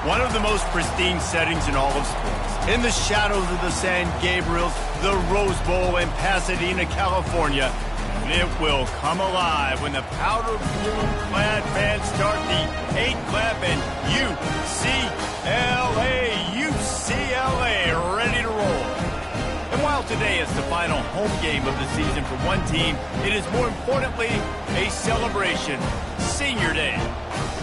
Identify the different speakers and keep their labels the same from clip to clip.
Speaker 1: One of the most pristine settings in all of sports. In the shadows of the San Gabriels, the Rose Bowl in Pasadena, California, it will come alive when the powder blue-clad fans start the 8-clap and UCLA ready to roll. And while today is the final home game of the season for one team, it is more importantly a celebration, Senior Day.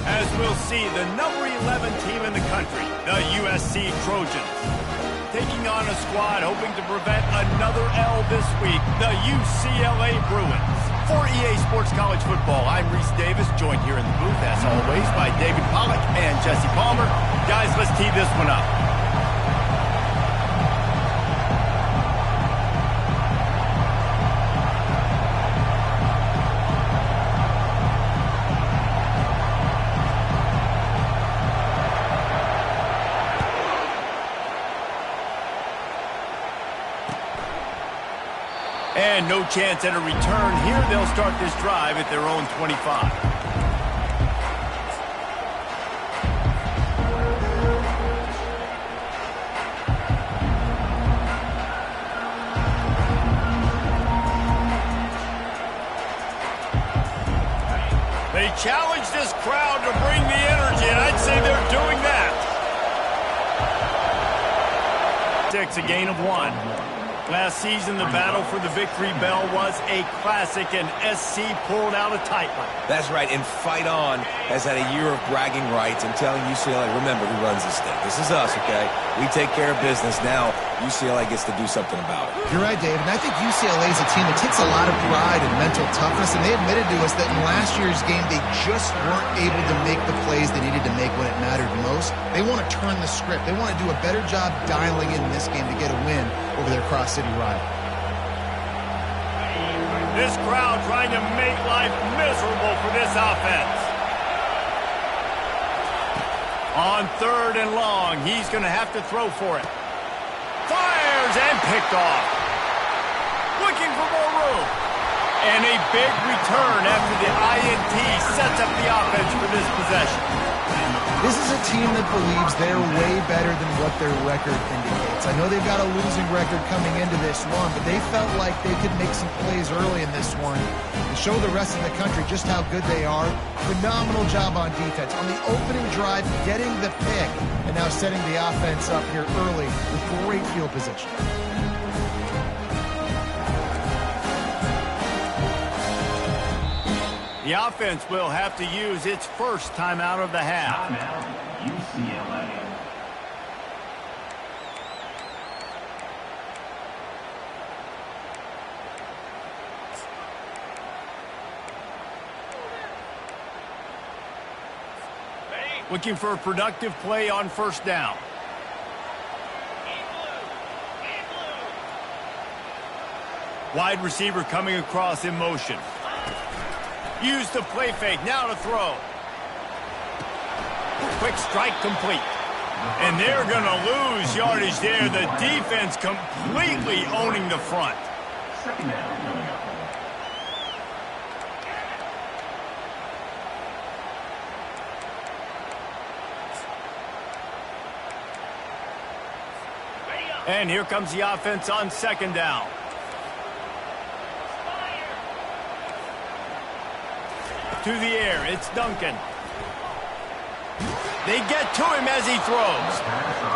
Speaker 1: As we'll see the number 11 team in the country, the USC Trojans, taking on a squad hoping to prevent another L this week, the UCLA Bruins. For EA Sports College Football, I'm Reese Davis, joined here in the booth, as always, by David Pollack and Jesse Palmer. Guys, let's tee this one up. And no chance at a return here. They'll start this drive at their own 25. They challenge this crowd to bring the energy, and I'd say they're doing that. 6, a gain of 1. Last season, the battle for the victory bell was a classic, and SC pulled out a tight one.
Speaker 2: That's right, and Fight On has had a year of bragging rights and telling UCLA, remember who runs this thing. This is us, okay? We take care of business. Now, UCLA gets to do something about it.
Speaker 3: You're right, Dave, and I think UCLA is a team that takes a lot of pride in mental toughness, and they admitted to us that in last year's game, they just weren't able to make the plays they needed to make when it mattered most. They want to turn the script. They want to do a better job dialing in this game to get a win over their cross-city rival.
Speaker 1: This crowd trying to make life miserable for this offense. On 3rd and long, he's going to have to throw for it. Fires and picked off. Looking for more room. And a big return after the INT sets up the offense for this possession.
Speaker 3: This is a team that believes they're way better than what their record indicates. I know they've got a losing record coming into this one, but they felt like they could make some plays early in this one and show the rest of the country just how good they are. Phenomenal job on defense. On the opening drive, getting the pick, and now setting the offense up here early with great field position.
Speaker 1: The offense will have to use its first timeout of the half.
Speaker 4: Timeout, UCLA.
Speaker 1: Looking for a productive play on 1st down. Wide receiver coming across in motion. Use the play fake, now to throw. Quick strike complete. And they're going to lose yardage there. The defense completely owning the front.
Speaker 4: 2nd down coming up.
Speaker 1: And here comes the offense on 2nd down. To the air, it's Duncan. They get to him as he throws.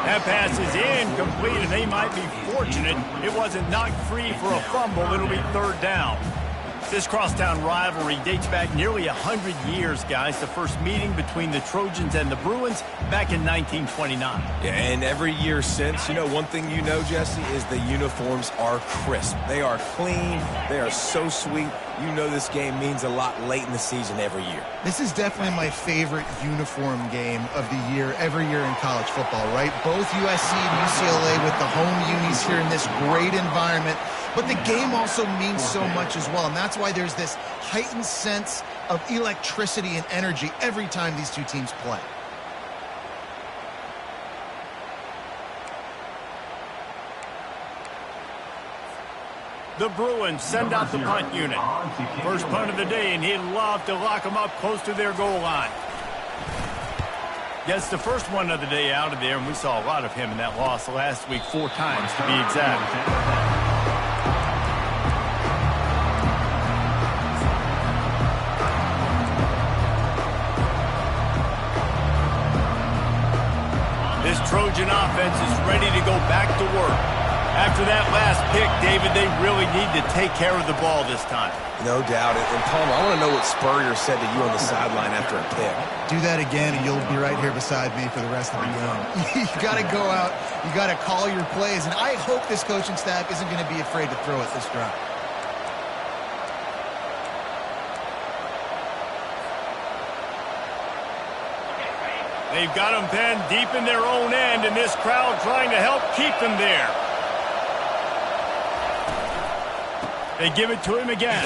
Speaker 1: That pass is incomplete, and they might be fortunate it wasn't knocked free for a fumble. It'll be 3rd down. This crosstown rivalry dates back nearly 100 years, guys. The first meeting between the Trojans and the Bruins back in 1929.
Speaker 2: Yeah, and every year since, you know, one thing you know, Jesse, is the uniforms are crisp. They are clean. They are so sweet. You know this game means a lot late in the season every year.
Speaker 3: This is definitely my favorite uniform game of the year, every year in college football, right? Both USC and UCLA with the home unis here in this great environment. But the game also means so much as well, and that's why there's this heightened sense of electricity and energy every time these two teams play.
Speaker 1: The Bruins send out the punt unit. First punt of the day, and he'd love to lock them up close to their goal line. Gets the first one of the day out of there, and we saw a lot of him in that loss last week, 4 times to be exact. This Trojan offense is ready to go back to work. After that last pick, David, they really need to take care of the ball this time.
Speaker 2: No doubt. And Palmer, I want to know what Spurrier said to you on the sideline after a pick.
Speaker 3: Do that again, and you'll be right here beside me for the rest of the game. You got to go out. You got to call your plays, and I hope this coaching staff isn't going to be afraid to throw it this drive.
Speaker 1: They've got them pinned deep in their own end, and this crowd trying to help keep them there. They give it to him again.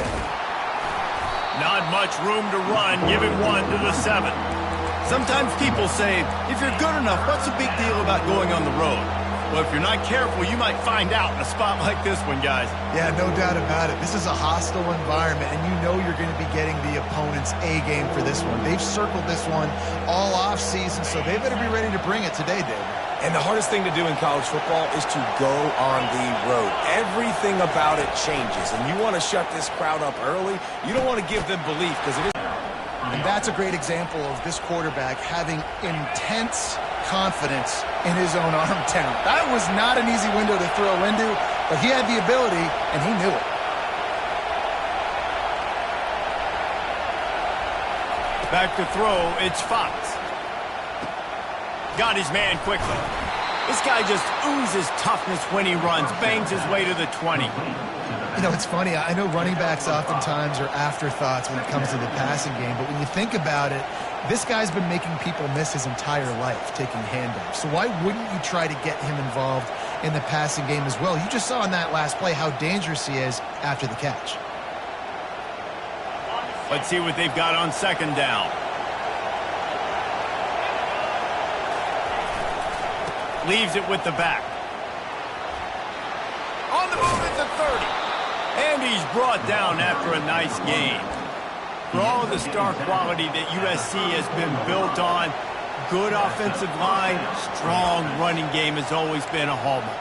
Speaker 1: Not much room to run, giving one to the 7. Sometimes people say, if you're good enough, what's the big deal about going on the road? Well, if you're not careful, you might find out in a spot like this one, guys.
Speaker 3: Yeah, no doubt about it. This is a hostile environment, and you know you're going to be getting the opponent's A game for this one. They've circled this one all off season, so they better be ready to bring it today, David.
Speaker 2: And the hardest thing to do in college football is to go on the road. Everything about it changes, and you want to shut this crowd up early. You don't want to give them belief because it is.
Speaker 3: And that's a great example of this quarterback having intense confidence in his own arm talent. That was not an easy window to throw into, but he had the ability, and he knew it.
Speaker 1: Back to throw, it's Fox. Got his man quickly. This guy just oozes toughness when he runs, bangs his way to the 20.
Speaker 3: You know, it's funny. I know running backs oftentimes are afterthoughts when it comes to the passing game, but when you think about it, this guy's been making people miss his entire life taking handoffs. So why wouldn't you try to get him involved in the passing game as well? You just saw in that last play how dangerous he is after the catch.
Speaker 1: Let's see what they've got on 2nd down. Leaves it with the back. On the move at the 30. And he's brought down after a nice game. For all of the star quality that USC has been built on, good offensive line, strong running game has always been a hallmark.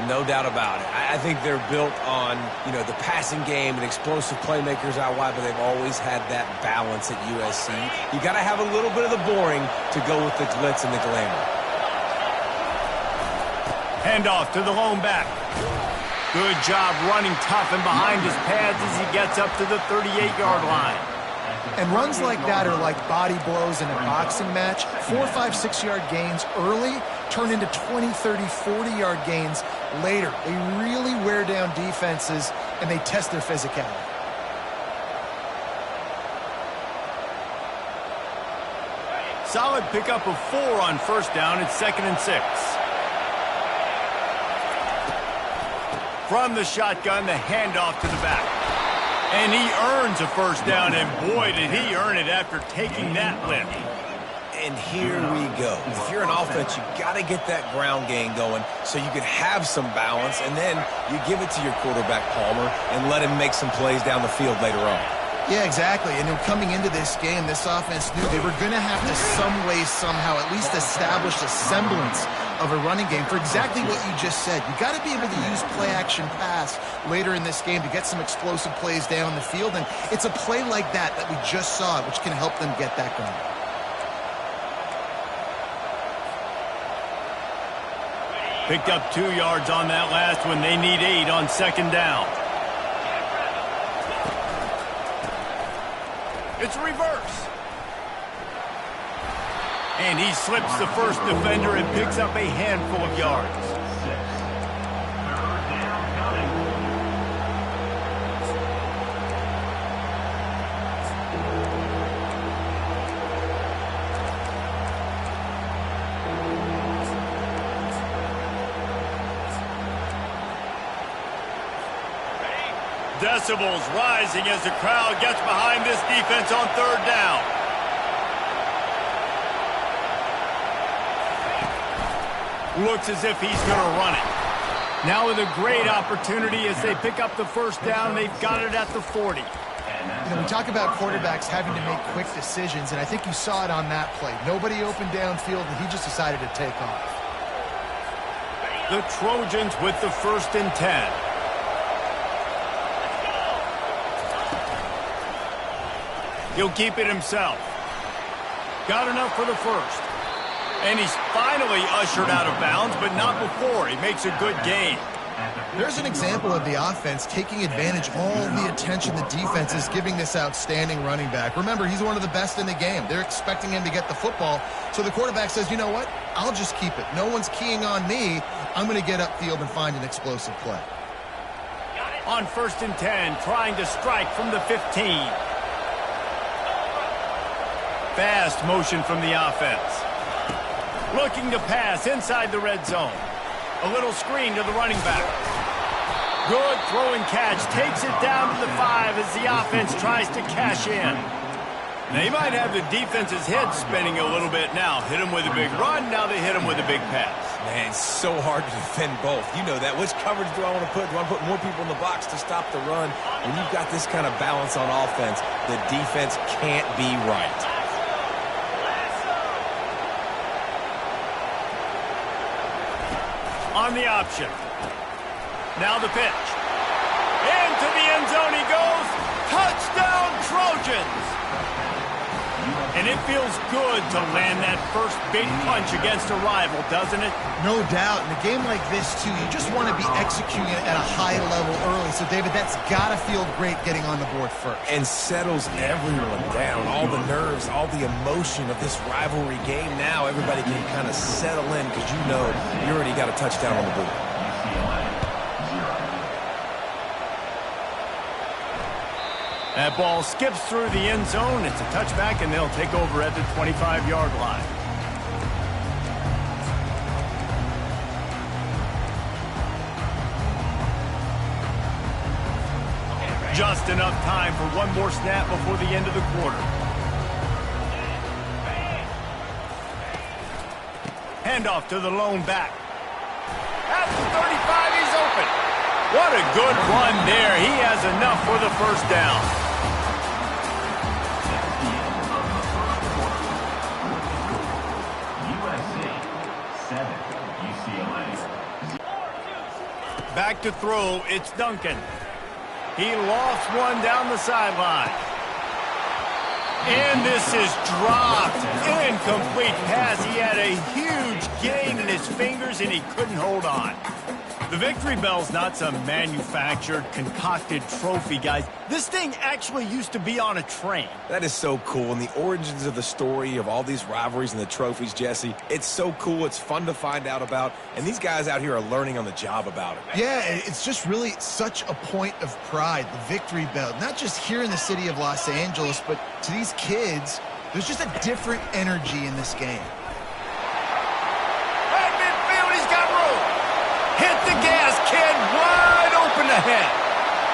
Speaker 2: No doubt about it. I think they're built on, the passing game and explosive playmakers out wide, but they've always had that balance at USC. You got to have a little bit of the boring to go with the glitz and the glamour.
Speaker 1: Handoff to the lone back. Good job running tough and behind his pads as he gets up to the 38-yard line.
Speaker 3: And runs like that are like body blows in a boxing match. 4, 5, 6-yard gains early turn into 20, 30, 40-yard gains later. They really wear down defenses, and they test their physicality.
Speaker 1: Solid pickup of 4 on 1st down. It's 2nd and 6. From the shotgun, the handoff to the back. And he earns a 1st down, and boy, did he earn it after taking that lift.
Speaker 2: And here we go. If you're an offense, you got to get that ground game going so you can have some balance, and then you give it to your quarterback, Palmer, and let him make some plays down the field later on.
Speaker 3: Yeah, exactly. And coming into this game, this offense knew they were going to have to some way, somehow, at least establish a semblance of a running game for exactly what you just said. You got to be able to use play-action pass later in this game to get some explosive plays down the field, and it's a play like that we just saw, which can help them get that going.
Speaker 1: Picked up 2 yards on that last one. They need 8 on 2nd down. It's reverse. And he slips the first defender and picks up a handful of yards. Decibels rising as the crowd gets behind this defense on 3rd down. Looks as if he's going to run it. Now with a great opportunity as they pick up the 1st down. They've got it at the 40.
Speaker 3: David, we talk about quarterbacks having to make quick decisions, and I think you saw it on that play. Nobody opened downfield, and he just decided to take off.
Speaker 1: The Trojans with the 1st and 10. He'll keep it himself. Got enough for the 1st. And he's finally ushered out of bounds, but not before. He makes a good gain.
Speaker 3: There's an example of the offense taking advantage of all the attention the defense is giving this outstanding running back. Remember, he's one of the best in the game. They're expecting him to get the football. So the quarterback says, you know what? I'll just keep it. No one's keying on me. I'm going to get upfield and find an explosive play.
Speaker 1: On 1st and 10, trying to strike from the 15. Fast motion from the offense. Looking to pass inside the red zone. A little screen to the running back. Good throw and catch. Takes it down to the 5 as the offense tries to cash in. They might have the defense's head spinning a little bit now. Hit him with a big run. Now they hit him with a big pass.
Speaker 2: Man, it's so hard to defend both. You know that. Which coverage do I want to put? Do I want to put more people in the box to stop the run? When you've got this kind of balance on offense, the defense can't be right.
Speaker 1: On the option. Now the pitch. Into the end zone he goes. Touchdown Trojans! And it feels good to land that first big punch against a rival, doesn't it?
Speaker 3: No doubt. In a game like this, too, you just want to be executing it at a high level early. So, David, that's got to feel great getting on the board first.
Speaker 2: And settles everyone down. All the nerves, all the emotion of this rivalry game. Now everybody can kind of settle in because you know you already got a touchdown on the board.
Speaker 1: That ball skips through the end zone. It's a touchback, and they'll take over at the 25-yard line. Just enough time for one more snap before the end of the quarter. Handoff to the lone back. At the 35, he's open. What a good run there. He has enough for the 1st down. Back to throw, it's Duncan. He lofts one down the sideline. And this is dropped. Incomplete pass. He had a huge gain in his fingers, and he couldn't hold on. The victory bell's not some manufactured, concocted trophy, guys. This thing actually used to be on a train.
Speaker 2: That is so cool. And the origins of the story of all these rivalries and the trophies, Jesse, it's so cool. It's fun to find out about. And these guys out here are learning on the job about it.
Speaker 3: Yeah, it's just really such a point of pride, the victory bell. Not just here in the city of Los Angeles, but to these kids, there's just a different energy in this game.
Speaker 1: Right midfield, he's got room. Hit the gas, kid, wide open ahead.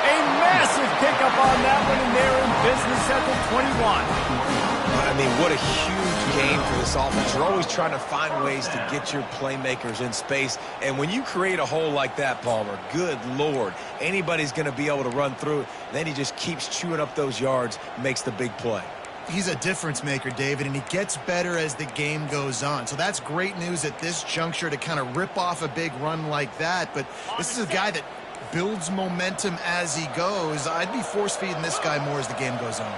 Speaker 1: A massive pickup on that one, and they're in business at the 21.
Speaker 2: I mean, what a huge game for this offense. You're always trying to find ways to get your playmakers in space. And when you create a hole like that, Palmer, good Lord, anybody's going to be able to run through it. Then he just keeps chewing up those yards, makes the big play.
Speaker 3: He's a difference maker, David, and he gets better as the game goes on. So that's great news at this juncture to kind of rip off a big run like that. But this is a guy that builds momentum as he goes. I'd be force-feeding this guy more as the game goes on.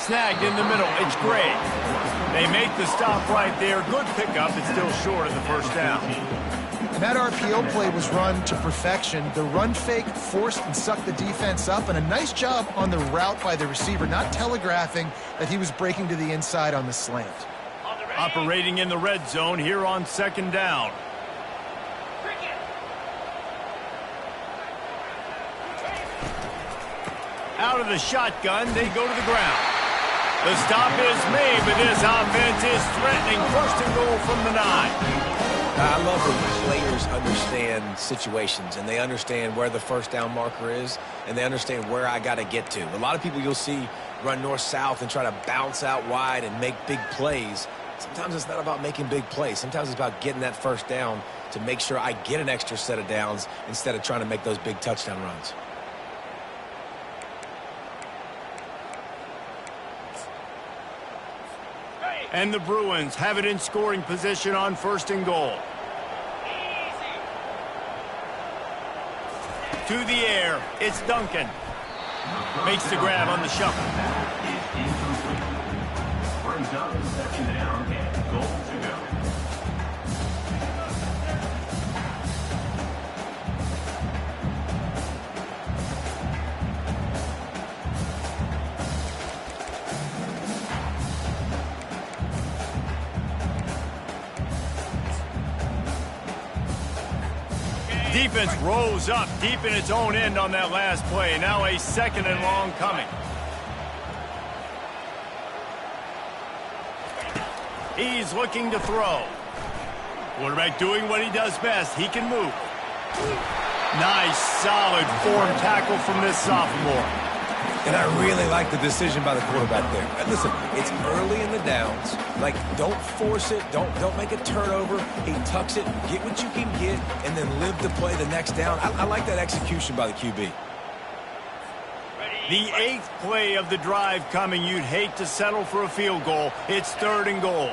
Speaker 1: Snagged in the middle. It's great. They make the stop right there. Good pickup. It's still short of the 1st down.
Speaker 3: And that RPO play was run to perfection. The run fake forced and sucked the defense up, and a nice job on the route by the receiver, not telegraphing that he was breaking to the inside on the slant.
Speaker 1: Operating in the red zone here on 2nd down. Out of the shotgun, they go to the ground. The stop is made, but this offense is threatening. 1st and goal from the 9.
Speaker 2: I love when players understand situations and they understand where the 1st down marker is and they understand where I got to get to. A lot of people you'll see run north-south and try to bounce out wide and make big plays. Sometimes it's not about making big plays. Sometimes it's about getting that 1st down to make sure I get an extra set of downs instead of trying to make those big touchdown runs.
Speaker 1: And the Bruins have it in scoring position on 1st and goal. To the air, it's Duncan. Makes the grab on the shuffle.
Speaker 4: Brings up 2nd down and goal to go.
Speaker 1: Defense rose up deep in its own end on that last play. Now a 2nd and long coming. He's looking to throw. Quarterback doing what he does best. He can move. Nice, solid form tackle from this sophomore.
Speaker 2: And I really like the decision by the quarterback there. And listen, it's early in the downs. Like, don't force it. Don't make a turnover. He tucks it, get what you can get, and then live to play the next down. I like that execution by the QB.
Speaker 1: The 8th play of the drive coming. You'd hate to settle for a field goal. It's 3rd and goal.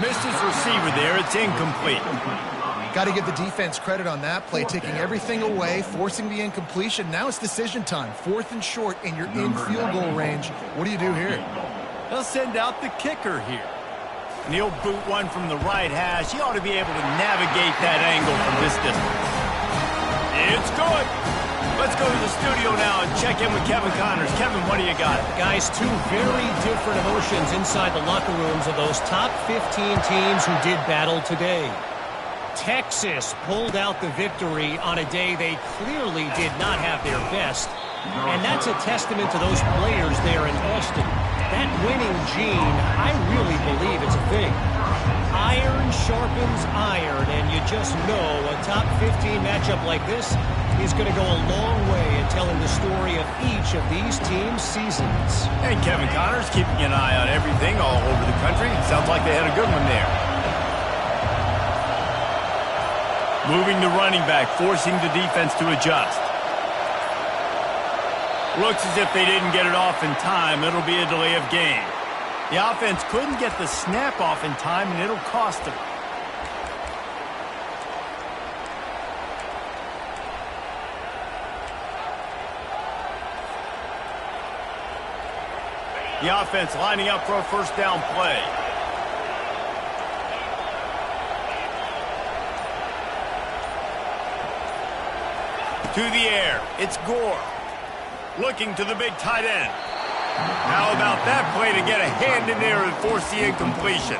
Speaker 1: Missed his receiver there. It's incomplete.
Speaker 3: Got to give the defense credit on that play, taking everything away, forcing the incompletion. Now it's decision time. 4th and short, and you're in field goal range. What do you do here?
Speaker 1: They'll send out the kicker here. And he'll boot one from the right hash. He ought to be able to navigate that angle from this distance. It's good. Let's go to the studio now and check in with Kevin Connors. Kevin, what do you got?
Speaker 5: Guys, 2 very different emotions inside the locker rooms of those top 15 teams who did battle today. Texas pulled out the victory on a day they clearly did not have their best. And that's a testament to those players there in Austin. That winning gene, I really believe it's a thing. Iron sharpens iron, and you just know a top 15 matchup like this is going to go a long way in telling the story of each of these teams' seasons.
Speaker 1: And Kevin Connors keeping an eye on everything all over the country. Sounds like they had a good one there. Moving the running back, forcing the defense to adjust. Looks as if they didn't get it off in time. It'll be a delay of game. The offense couldn't get the snap off in time, and it'll cost them. The offense lining up for a 1st down play. To the air, it's Gore. Looking to the big tight end. How about that play to get a hand in there and force the incompletion?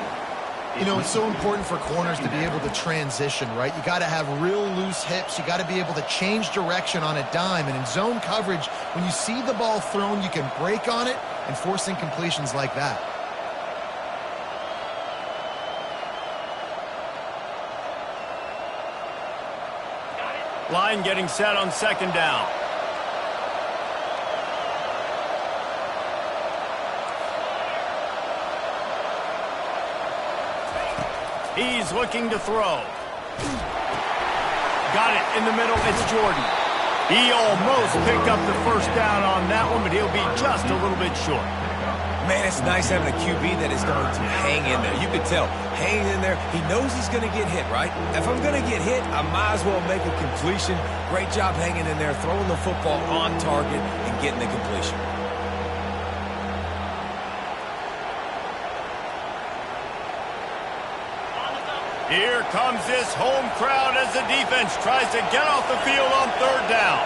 Speaker 3: You know, it's so important for corners to be able to transition, right? You got to have real loose hips. You got to be able to change direction on a dime. And in zone coverage, when you see the ball thrown, you can break on it and force incompletions like that.
Speaker 1: Line getting set on 2nd down. He's looking to throw. Got it in the middle. It's Jordan. He almost picked up the 1st down on that one, but he'll be just a little bit short.
Speaker 2: Man, it's nice having a QB that is going to hang in there. You could tell, hanging in there, he knows he's going to get hit, right? If I'm going to get hit, I might as well make a completion. Great job hanging in there, throwing the football on target and getting the completion.
Speaker 1: Here comes this home crowd as the defense tries to get off the field on 3rd down.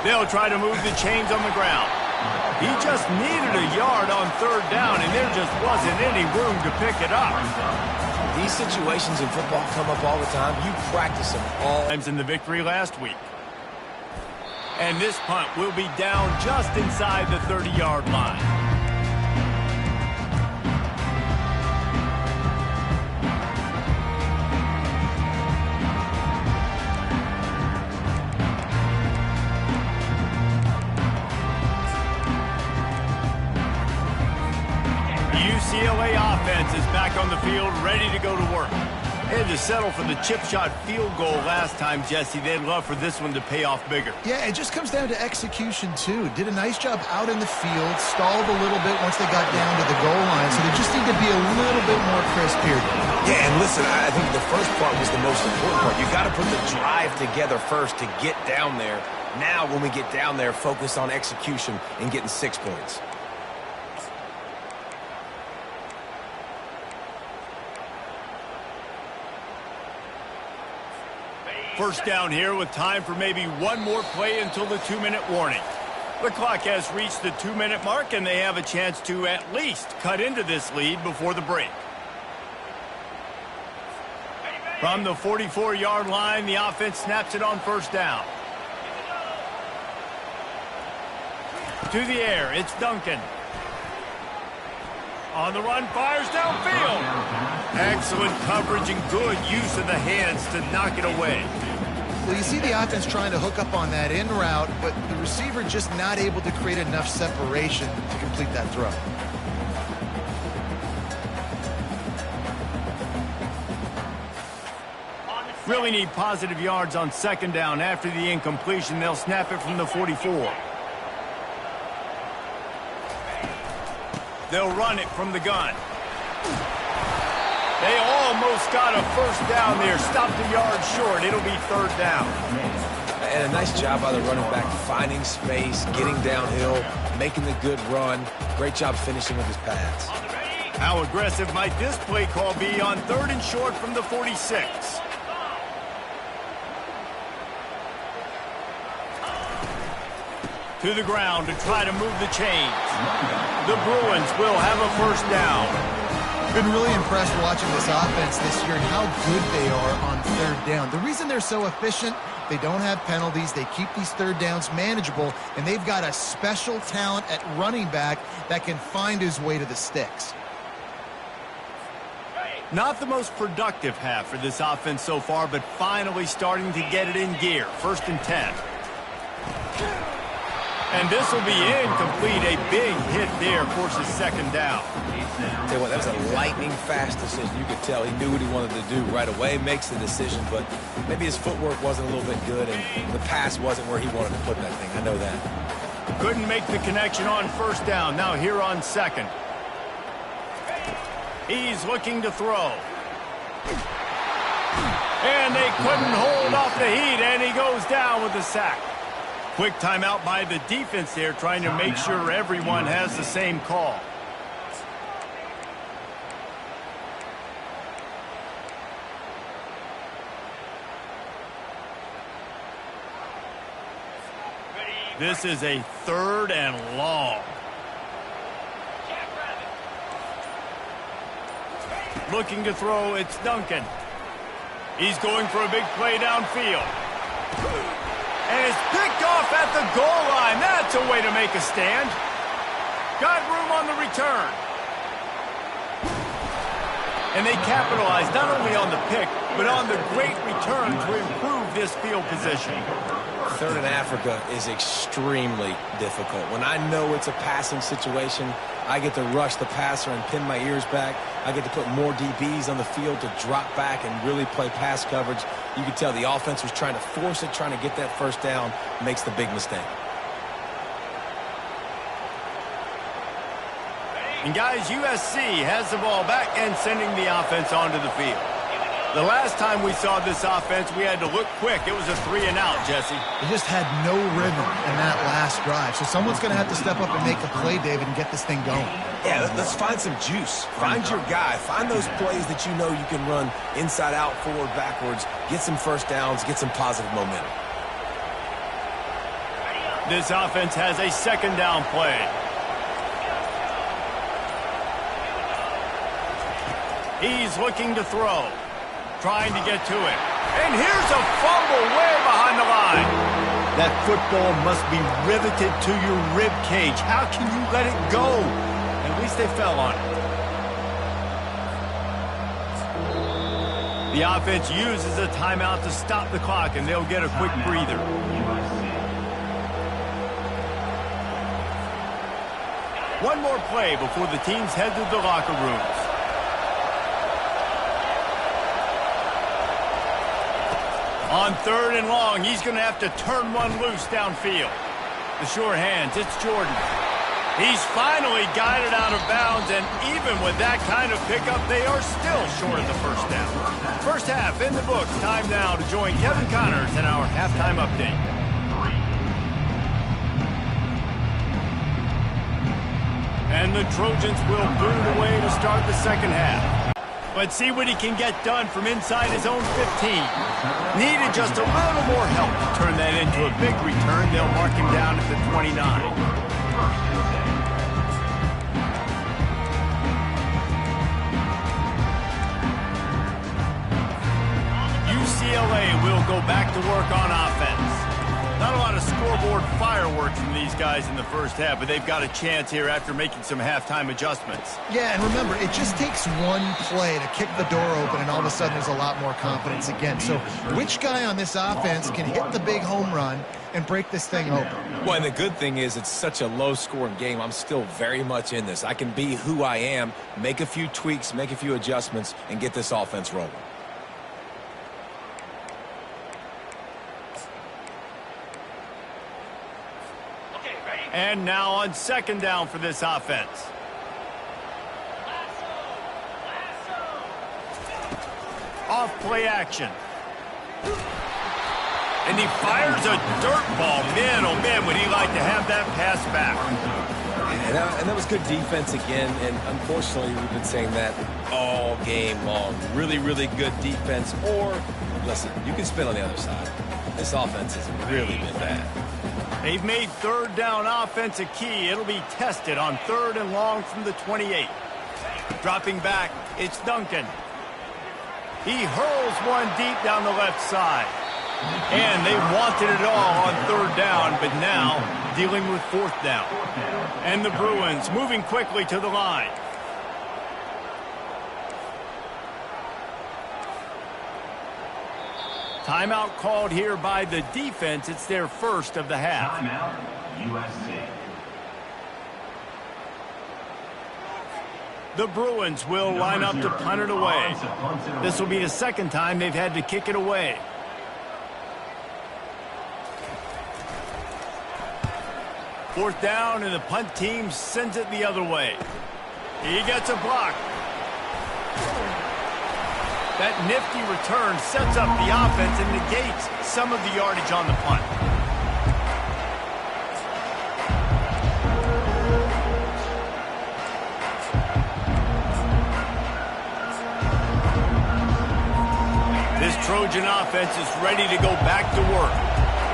Speaker 1: They'll try to move the chains on the ground. He just needed a yard on 3rd down, and there just wasn't any room to pick it up.
Speaker 2: These situations in football come up all the time. You practice them all.
Speaker 1: Times in the victory last week. And this punt will be down just inside the 30-yard line. UCLA offense is back on the field, ready to go to work. They had to settle for the chip shot field goal last time, Jesse. They'd love for this one to pay off bigger.
Speaker 3: Yeah, it just comes down to execution, too. Did a nice job out in the field, stalled a little bit once they got down to the goal line, so they just need to be a little bit more crisp here.
Speaker 2: Yeah, and listen, I think the first part was the most important part. You got to put the drive together first to get down there. Now, when we get down there, focus on execution and getting 6 points.
Speaker 1: First down here with time for maybe one more play until the 2-minute warning. The clock has reached the 2-minute mark, and they have a chance to at least cut into this lead before the break. From the 44-yard line, the offense snaps it on first down. To the air, it's Duncan. On the run, fires downfield. Excellent coverage and good use of the hands to knock it away.
Speaker 3: Well, you see the offense trying to hook up on that in route, but the receiver just not able to create enough separation to complete that throw.
Speaker 1: Really need positive yards on second down. After the incompletion, they'll snap it from the 44. They'll run it from the gun. They almost got a first down there. Stopped a yard short. It'll be third down.
Speaker 2: And a nice job by the running back, finding space, getting downhill, making the good run. Great job finishing with his pads.
Speaker 1: How aggressive might this play call be on third and short from the 46? To the ground to try to move the chains. The Bruins will have a first down.
Speaker 3: Been really impressed watching this offense this year and how good they are on third down. The reason they're so efficient, they don't have penalties, they keep these third downs manageable, and they've got a special talent at running back that can find his way to the sticks.
Speaker 1: Not the most productive half for this offense so far, but finally starting to get it in gear. First and 10. And this will be incomplete. A big hit there forces second down.
Speaker 2: Tell you what, that was a lightning-fast decision. You could tell he knew what he wanted to do right away, makes the decision, but maybe his footwork wasn't a little bit good, and the pass wasn't where he wanted to put that thing. I know that.
Speaker 1: Couldn't make the connection on first down. Now here on second. He's looking to throw. And they couldn't hold off the heat, and he goes down with the sack. Quick timeout by the defense there, trying to make sure everyone has the same call. This is a third and long. Looking to throw, it's Duncan. He's going for a big play downfield. And it's picked off at the goal line. That's a way to make a stand. Got room on the return. And they capitalized not only on the pick, but on the great return to improve this field position.
Speaker 2: Third in Africa is extremely difficult. When I know it's a passing situation, I get to rush the passer and pin my ears back. I get to put more DBs on the field to drop back and really play pass coverage. You can tell the offense was trying to force it, trying to get that first down, makes the big mistake.
Speaker 1: And guys, USC has the ball back and sending the offense onto the field. The last time we saw this offense, we had to look quick. It was a 3-and-out, Jesse.
Speaker 3: They just had no rhythm in that last drive. So someone's going to have to step up and make a play, David, and get this thing going.
Speaker 2: Yeah, let's find some juice. Find your guy. Find those plays that you know you can run inside out, forward, backwards. Get some first downs. Get some positive momentum.
Speaker 1: This offense has a second down play. He's looking to throw. Trying to get to it. And here's a fumble way behind the line. That football must be riveted to your rib cage. How can you let it go? At least they fell on it. The offense uses a timeout to stop the clock, and they'll get a quick breather. One more play before the teams head to the locker rooms. On 3rd and long, he's going to have to turn one loose downfield. The sure hands, it's Jordan. He's finally got it out of bounds, and even with that kind of pickup, they are still short of the first down. First half in the books. Time now to join Kevin Connors in our halftime update. And the Trojans will boot away to start the second half. Let's see what he can get done from inside his own 15. Needed just a little more help to turn that into a big return. They'll mark him down at the 29. UCLA will go back to work on offense. Not a lot of scoreboard fireworks from these guys in the first half, but they've got a chance here after making some halftime adjustments.
Speaker 3: Yeah, and remember, it just takes one play to kick the door open, and all of a sudden there's a lot more confidence again. So which guy on this offense can hit the big home run and break this thing open?
Speaker 2: Well, and the good thing is it's such a low-scoring game. I'm still very much in this. I can be who I am, make a few tweaks, make a few adjustments, and get this offense rolling.
Speaker 1: And now on 2nd down for this offense. Off play action. And he fires a dirt ball. Man, oh man, would he like to have that pass back.
Speaker 2: And that was good defense again, and unfortunately we've been saying that all game long. Really, really good defense, or, listen, you can spin on the other side. This offense has really been bad.
Speaker 1: They've made 3rd down offense a key. It'll be tested on 3rd and long from the 28. Dropping back, it's Duncan. He hurls one deep down the left side. And they wanted it all on 3rd down, but now dealing with 4th down. And the Bruins moving quickly to the line. Timeout called here by the defense. It's their first of the half.
Speaker 4: Timeout, USC.
Speaker 1: The Bruins will line up to punt it away. This will be the 2nd time they've had to kick it away. Fourth down, and the punt team sends it the other way. He gets a block. That nifty return sets up the offense and negates some of the yardage on the punt. This Trojan offense is ready to go back to work.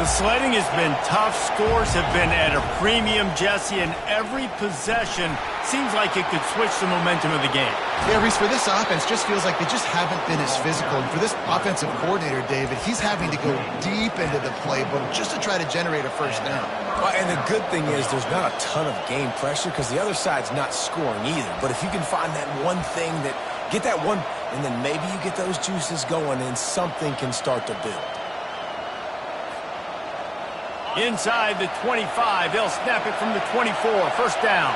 Speaker 1: The sledding has been tough. Scores have been at a premium, Jesse, and every possession seems like it could switch the momentum of the game.
Speaker 3: Yeah, Reese, for this offense, just feels like they just haven't been as physical. And for this offensive coordinator, David, he's having to go deep into the playbook just to try to generate a first down.
Speaker 2: Well, and the good thing is there's not a ton of game pressure because the other side's not scoring either. But if you can find that one thing that, get that one, and then maybe you get those juices going and something can start to build.
Speaker 1: Inside the 25, they'll snap it from the 24. First down.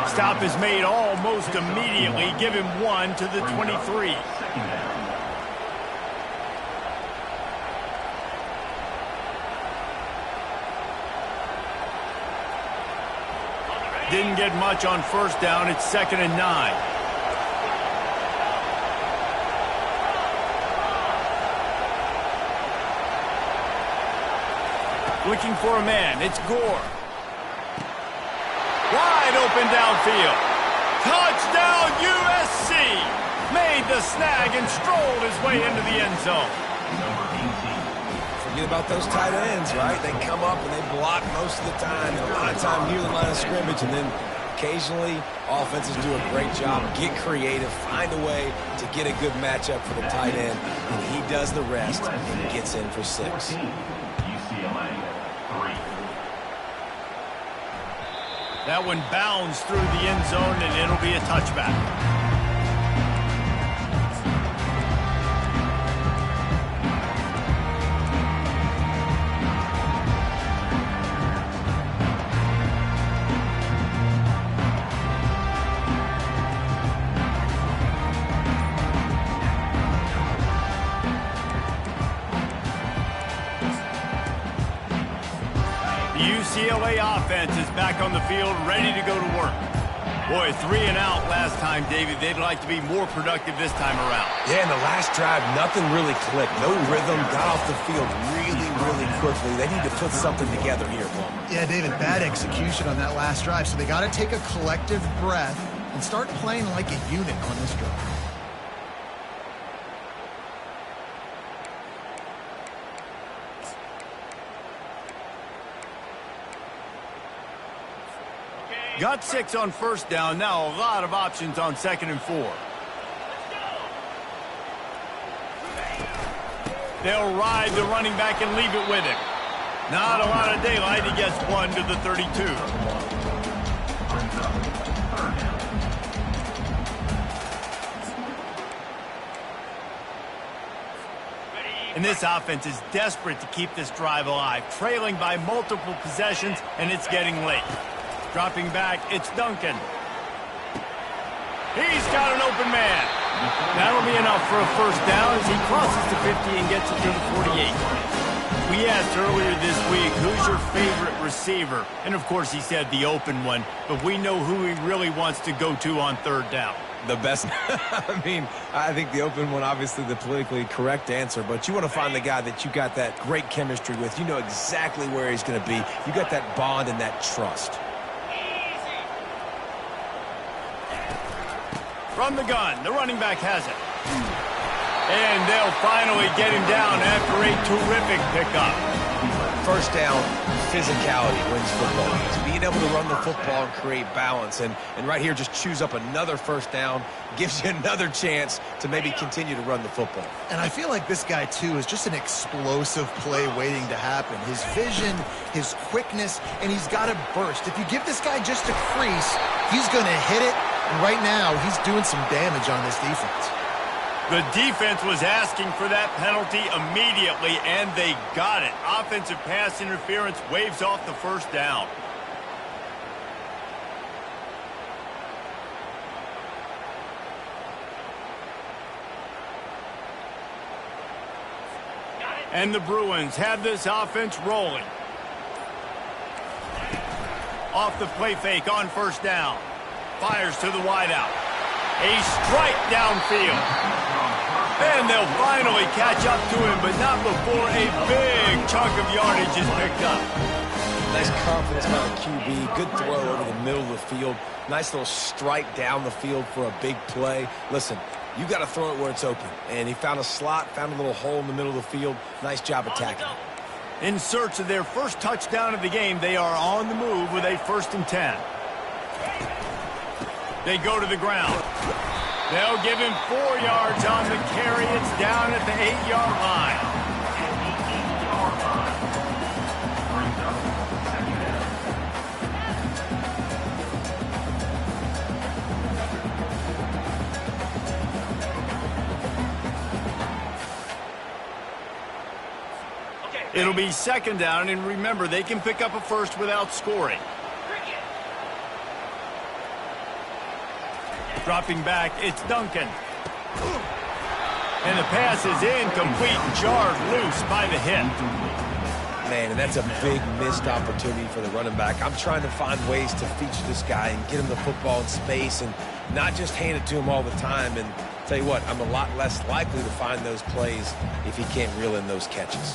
Speaker 1: Stop is made almost immediately. Give him one to the 23. Didn't get much on first down. It's 2nd and 9. Looking for a man. It's Gore. Wide open downfield. Touchdown, USC. Made the snag and strolled his way into the end zone.
Speaker 2: Forget about those tight ends, right? They come up and they block most of the time. And a lot of time near the line of scrimmage. And then occasionally offenses do a great job. Get creative. Find a way to get a good matchup for the tight end. And he does the rest and gets in for 6.
Speaker 4: UCLA, 3.
Speaker 1: That one bounds through the end zone, and it'll be a touchback. UCLA offense is back on the field, ready to go to work. Boy, 3 and out last time, David. They'd like to be more productive this time around.
Speaker 2: Yeah, in the last drive, nothing really clicked. No rhythm, got off the field really, really quickly. They need to put something together here, Paul.
Speaker 3: Yeah, David, bad execution on that last drive, so they got to take a collective breath and start playing like a unit on this drive.
Speaker 1: Got 6 on first down. Now a lot of options on 2nd and 4. They'll ride the running back and leave it with him. Not a lot of daylight. He gets 1 to the 32. And this offense is desperate to keep this drive alive, trailing by multiple possessions, and it's getting late. Dropping back, it's Duncan. He's got an open man. That'll be enough for a first down as he crosses the 50 and gets it to the 48. We asked earlier this week, who's your favorite receiver? And, of course, he said the open one, but we know who he really wants to go to on 3rd down.
Speaker 2: The best. I mean, I think the open one, obviously the politically correct answer, but you want to find the guy that you got that great chemistry with. You know exactly where he's going to be. You got that bond and that trust.
Speaker 1: From the gun, the running back has it. And they'll finally get him down after a terrific pickup.
Speaker 2: First down, physicality wins football games. Being able to run the football and create balance. And right here, just choose up another first down, gives you another chance to maybe continue to run the football.
Speaker 3: And I feel like this guy, too, is just an explosive play waiting to happen. His vision, his quickness, and he's got a burst. If you give this guy just a crease, he's going to hit it. And right now, he's doing some damage on this defense.
Speaker 1: The defense was asking for that penalty immediately, and they got it. Offensive pass interference waves off the first down. And the Bruins have this offense rolling. Off the play fake on first down. Fires to the wideout. A strike downfield. And they'll finally catch up to him, but not before a big chunk of yardage is picked up.
Speaker 2: Nice confidence by the QB. Good throw over the middle of the field. Nice little strike down the field for a big play. Listen, you got to throw it where it's open. And he found a slot, found a little hole in the middle of the field. Nice job attacking.
Speaker 1: In search of their first touchdown of the game, they are on the move with a 1st and 10. They go to the ground. They'll give him 4 yards on the carry. It's down at the 8-yard line. It'll be 2nd down, and remember, they can pick up a first without scoring. Dropping back, it's Duncan. And the pass is incomplete, jarred loose by the hit.
Speaker 2: Man, and that's a big missed opportunity for the running back. I'm trying to find ways to feature this guy and get him the football in space and not just hand it to him all the time. And tell you what, I'm a lot less likely to find those plays if he can't reel in those catches.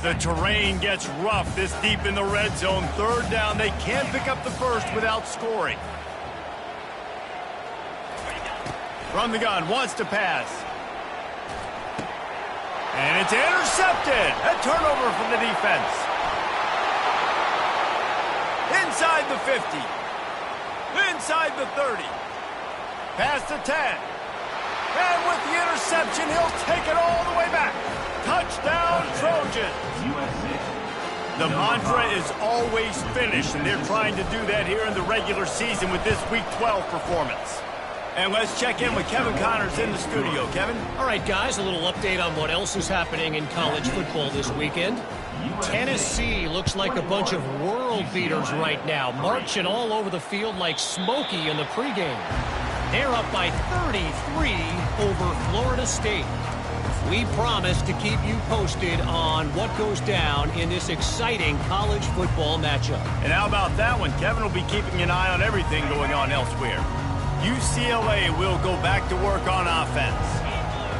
Speaker 1: The terrain gets rough this deep in the red zone. 3rd down, they can't pick up the first without scoring. From the gun, wants to pass. And it's intercepted. A turnover from the defense. Inside the 50. Inside the 30. Past the 10. And with the interception, he'll take it all the way back. Touchdown, Trojans. The mantra is always finish, and they're trying to do that here in the regular season with this Week 12 performance. And let's check in with Kevin Connors in the studio. Kevin?
Speaker 5: All right, guys, a little update on what else is happening in college football this weekend. Tennessee looks like a bunch of world beaters right now, marching all over the field like Smokey in the pregame. They're up by 33 over Florida State. We promise to keep you posted on what goes down in this exciting college football matchup.
Speaker 1: And how about that one? Kevin will be keeping an eye on everything going on elsewhere. UCLA will go back to work on offense.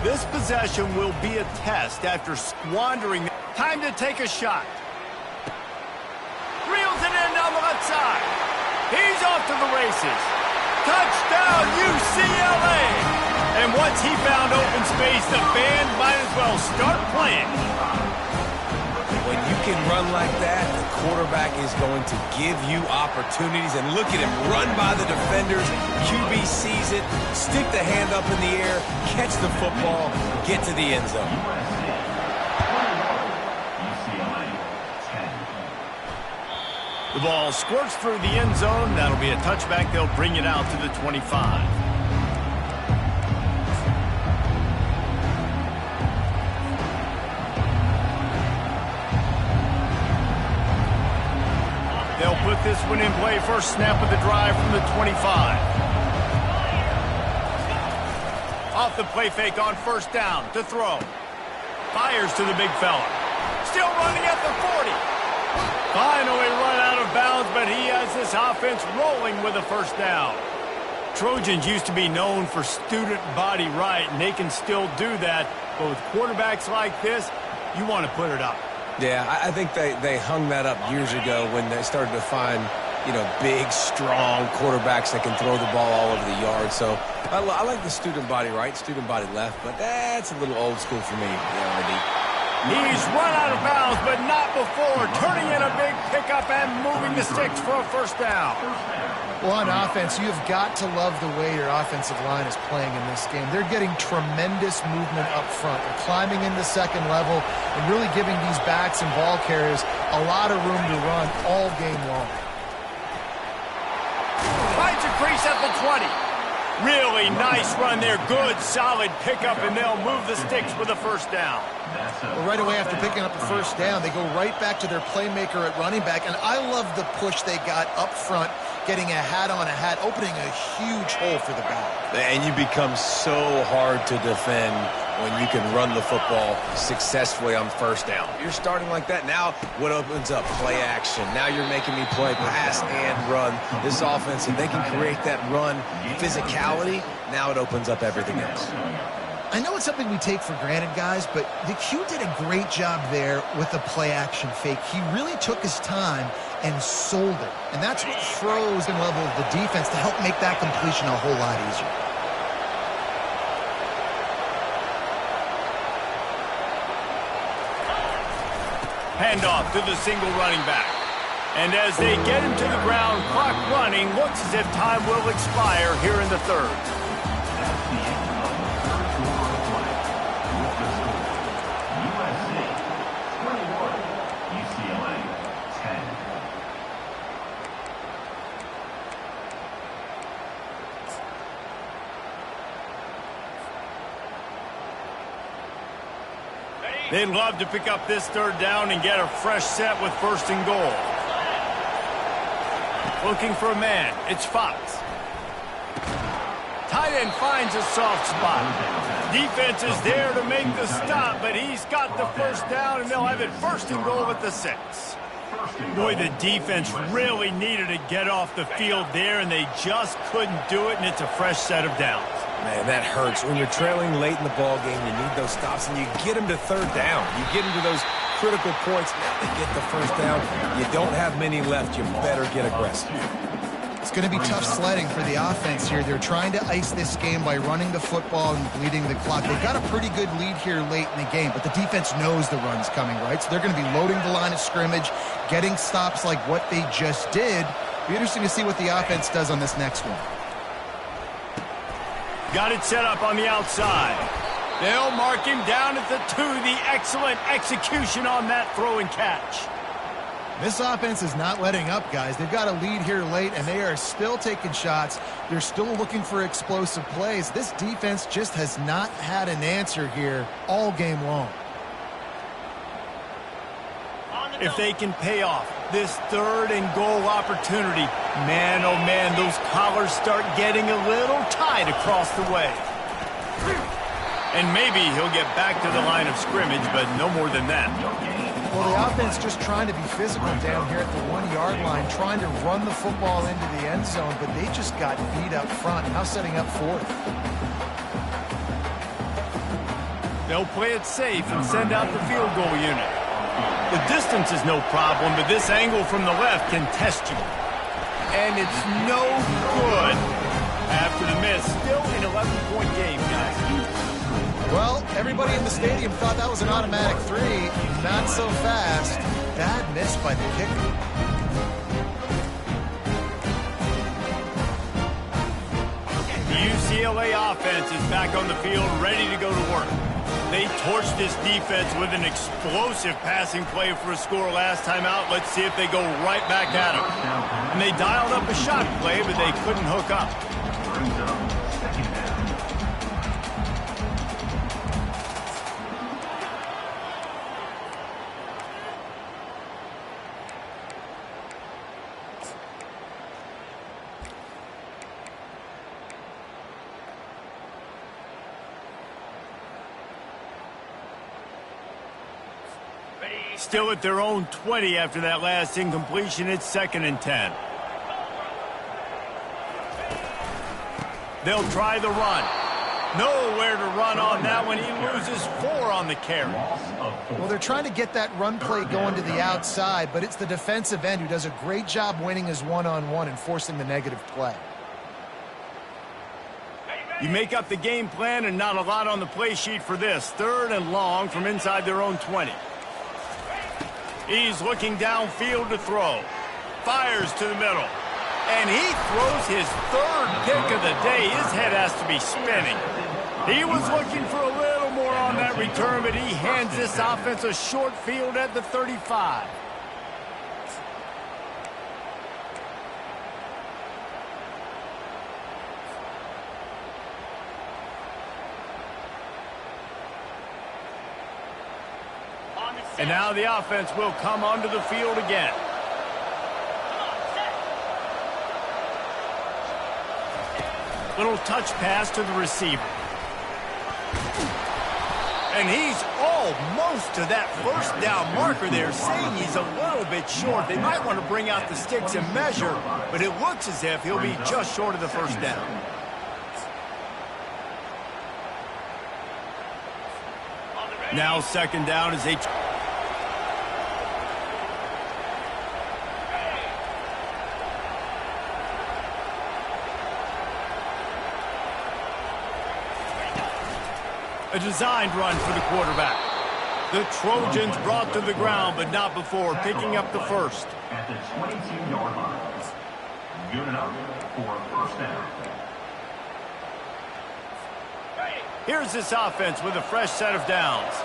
Speaker 1: This possession will be a test after squandering. Time to take a shot. Reels it in down the left side. He's off to the races. Touchdown, UCLA! And once he found open space, the band might as well start playing.
Speaker 2: When you can run like that, the quarterback is going to give you opportunities. And look at him run by the defenders. QB sees it, stick the hand up in the air, catch the football, get to the end zone.
Speaker 1: The ball squirts through the end zone. That'll be a touchback. They'll bring it out to the 25. They'll put this one in play. First snap of the drive from the 25. Off the play fake on first down to throw. Fires to the big fella. Still running at the 40. Finally run out of bounds, but he has this offense rolling with a first down. Trojans used to be known for student body right, and they can still do that. But with quarterbacks like this, you want to put it up.
Speaker 2: Yeah, I think they hung that up years ago when they started to find, big, strong quarterbacks that can throw the ball all over the yard. So I like the student body right, student body left, but that's a little old school for me, RD.
Speaker 1: He's run out of bounds, but not before turning in a big pickup and moving the sticks for a first down.
Speaker 3: Well, on offense, you've got to love the way your offensive line is playing in this game. They're getting tremendous movement up front. They're climbing into second level and really giving these backs and ball carriers a lot of room to run all game long.
Speaker 1: Finds a crease at the 20. Really nice run there. Good, solid pickup, and they'll move the sticks with a first down.
Speaker 3: Well, right away after picking up the first down, they go right back to their playmaker at running back, and I love the push they got up front, getting a hat on a hat, opening a huge hole for the back.
Speaker 2: And you become so hard to defend when you can run the football successfully on first down. You're starting like that. Now what opens up? Play action. Now you're making me play pass and run. This offense, if they can create that run physicality, now it opens up everything else.
Speaker 3: I know it's something we take for granted, guys, but the Q did a great job there with the play-action fake. He really took his time and sold it. And that's what froze the level of the defense to help make that completion a whole lot easier.
Speaker 1: Handoff to the single running back. And as they get him to the ground, clock running, looks as if time will expire here in the third. They'd love to pick up this third down and get a fresh set with first and goal. Looking for a man. It's Fox. Tight end finds a soft spot. Defense is there to make the stop, but he's got the first down, and they'll have it first and goal at the 6. Boy, the defense really needed to get off the field there, and they just couldn't do it, and it's a fresh set of downs.
Speaker 2: Man, that hurts. When you're trailing late in the ball game, you need those stops, and you get them to third down. You get them to those critical points. Now they get the first down. You don't have many left. You better get aggressive.
Speaker 3: It's going to be tough sledding for the offense here. They're trying to ice this game by running the football and bleeding the clock. They've got a pretty good lead here late in the game, but the defense knows the run's coming, right? So they're going to be loading the line of scrimmage, getting stops like what they just did. Be interesting to see what the offense does on this next one.
Speaker 1: Got it set up on the outside. They'll mark him down at the 2. The excellent execution on that throw and catch.
Speaker 3: This offense is not letting up, guys. They've got a lead here late, and they are still taking shots. They're still looking for explosive plays. This defense just has not had an answer here all game long.
Speaker 1: If they can pay off this third and goal opportunity, man, oh man, those collars start getting a little tight across the way. And maybe he'll get back to the line of scrimmage, but no more than that.
Speaker 3: Well, the offense just trying to be physical down here at the 1-yard line, trying to run the football into the end zone, but they just got beat up front, now setting up fourth.
Speaker 1: They'll play it safe and send out the field goal unit. The distance is no problem, but this angle from the left can test you. And it's no good. After the miss, still an 11-point game, guys.
Speaker 3: Well, everybody in the stadium thought that was an automatic 3. Not so fast. Bad miss by the kicker.
Speaker 1: The UCLA offense is back on the field, ready to go to work. They torched this defense with an explosive passing play for a score last time out. Let's see if they go right back at them. And they dialed up a shot play, but they couldn't hook up. Still at their own 20 after that last incompletion. It's 2nd and 10. They'll try the run. Nowhere to run on that one. He loses 4 on the carry.
Speaker 3: Well, they're trying to get that run play going to the outside, but it's the defensive end who does a great job winning his one-on-one and forcing the negative play.
Speaker 1: You make up the game plan and not a lot on the play sheet for this. 3rd and long from inside their own 20. He's looking downfield to throw. Fires to the middle. And he throws his 3rd pick of the day. His head has to be spinning. He was looking for a little more on that return, but he hands this offense a short field at the 35. And now the offense will come onto the field again. Little touch pass to the receiver. And he's almost to that first down marker there, saying he's a little bit short. They might want to bring out the sticks and measure, but it looks as if he'll be just short of the first down. Now 2nd down as they... A designed run for the quarterback. The Trojans brought to the ground, but not before picking up the 1st.
Speaker 4: At the 22-yard line. Unit up for a 1st down.
Speaker 1: Here's this offense with a fresh set of downs.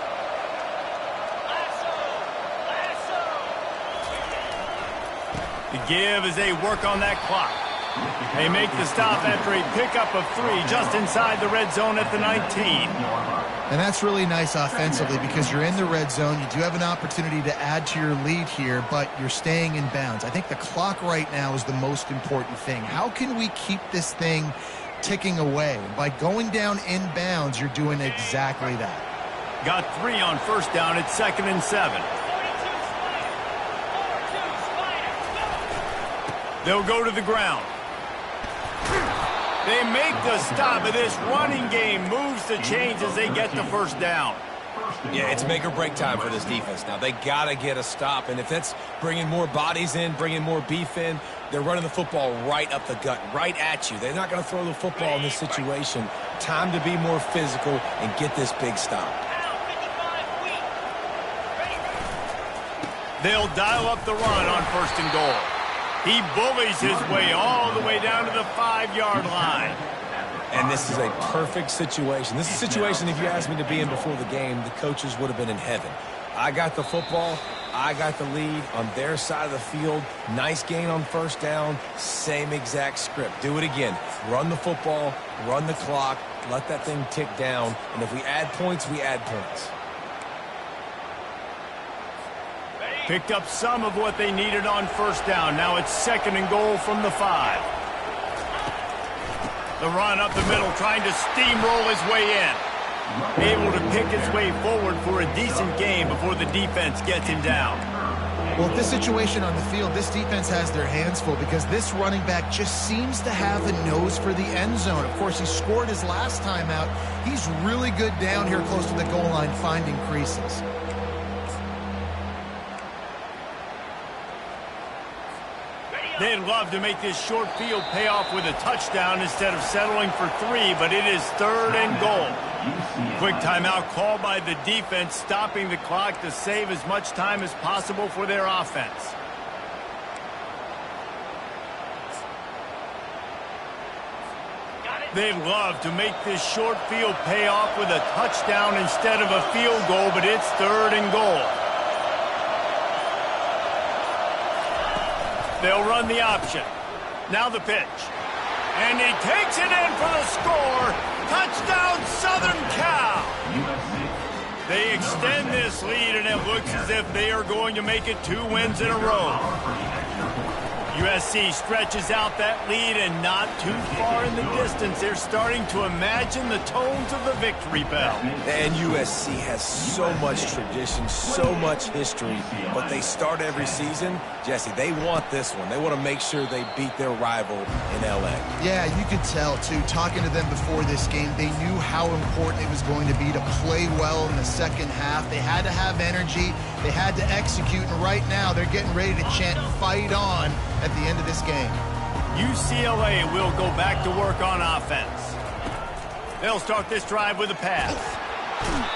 Speaker 1: The give as they work on that clock. They make the stop after a pickup of 3 just inside the red zone at the 19.
Speaker 3: And that's really nice offensively because you're in the red zone. You do have an opportunity to add to your lead here, but you're staying in bounds. I think the clock right now is the most important thing. How can we keep this thing ticking away? By going down in bounds, you're doing exactly that.
Speaker 1: Got 3 on 1st down at 2nd and 7. They'll go to the ground. They make the stop, but this running game moves the chains as they get the 1st down.
Speaker 2: Yeah, it's make or break time for this defense now. They got to get a stop, and if that's bringing more bodies in, bringing more beef in, they're running the football right up the gut, right at you. They're not going to throw the football in this situation. Time to be more physical and get this big stop.
Speaker 1: They'll dial up the run on 1st and goal. He bullies his way all the way down to the 5-yard line.
Speaker 2: And this is a perfect situation. This is a situation, if you asked me to be in before the game, the coaches would have been in heaven. I got the football. I got the lead on their side of the field. Nice gain on 1st down. Same exact script. Do it again. Run the football, run the clock, let that thing tick down. And if we add points, we add points.
Speaker 1: Picked up some of what they needed on 1st down. Now it's 2nd and goal from the 5. The run up the middle, trying to steamroll his way in. able to pick his way forward for a decent game before the defense gets him down.
Speaker 3: Well, this situation on the field, this defense has their hands full because this running back just seems to have a nose for the end zone. Of course, he scored his last time out. He's really good down here close to the goal line finding creases.
Speaker 1: They'd love to make this short field pay off with a touchdown instead of settling for 3, but it is 3rd and goal. Quick timeout called by the defense, stopping the clock to save as much time as possible for their offense. They'd love to make this short field pay off with a touchdown instead of a field goal, but it's 3rd and goal. They'll run the option. Now the pitch. And he takes it in for the score. Touchdown, Southern Cal. They extend this lead, and it looks as if they are going to make it 2 wins in a row. USC stretches out that lead, and not too far in the distance. They're starting to imagine the tones of the victory bell.
Speaker 2: And USC has so much tradition, so much history, but they start every season. Jesse, they want this one. They want to make sure they beat their rival in LA.
Speaker 3: Yeah, you could tell, too. Talking to them before this game, they knew how important it was going to be to play well in the second half. They had to have energy. They had to execute, and right now they're getting ready to chant "Fight on" at the end of this game.
Speaker 1: UCLA will go back to work on offense. They'll start this drive with a pass.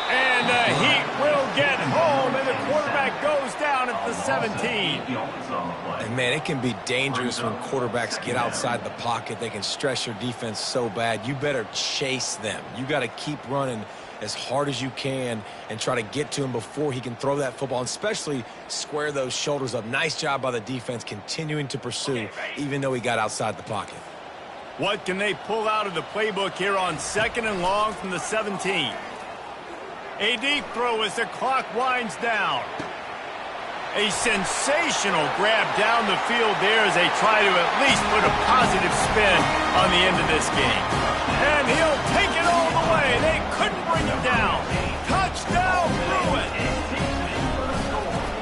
Speaker 1: And the Heat will get home, and the quarterback goes down at the 17.
Speaker 2: And, man, it can be dangerous when quarterbacks get outside the pocket. They can stress your defense so bad. You better chase them. You got to keep running as hard as you can and try to get to him before he can throw that football, and especially square those shoulders up. Nice job by the defense continuing to pursue, even though he got outside the pocket.
Speaker 1: What can they pull out of the playbook here on 2nd and long from the 17? A deep throw as the clock winds down. A sensational grab down the field there as they try to at least put a positive spin on the end of this game. And he'll take it all the way. They couldn't bring him down. Touchdown, Bruin.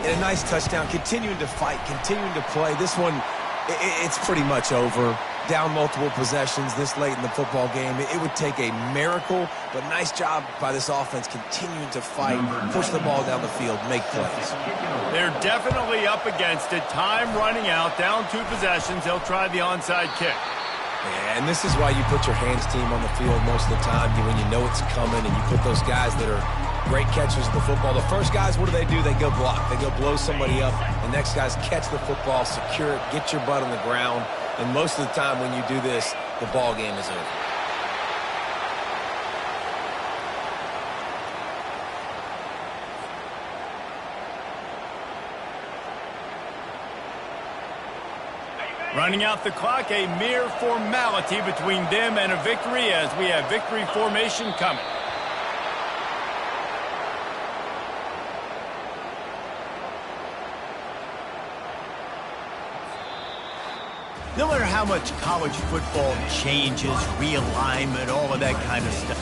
Speaker 2: And a nice touchdown, continuing to fight, continuing to play. This one, it's pretty much over. Down multiple possessions this late in the football game. It would take a miracle, but nice job by this offense continuing to fight, push the ball down the field, make plays.
Speaker 1: They're definitely up against it. Time running out, down 2 possessions. They'll try the onside kick.
Speaker 2: Yeah, and this is why you put your hands team on the field most of the time when you know it's coming, and you put those guys that are great catchers of the football. The first guys, what do? They go block. They go blow somebody up. The next guys catch the football, secure it, get your butt on the ground. And most of the time when you do this, the ball game is over.
Speaker 1: Running out the clock, a mere formality between them and a victory as we have victory formation coming. No matter how much college football changes, realignment, all of that kind of stuff,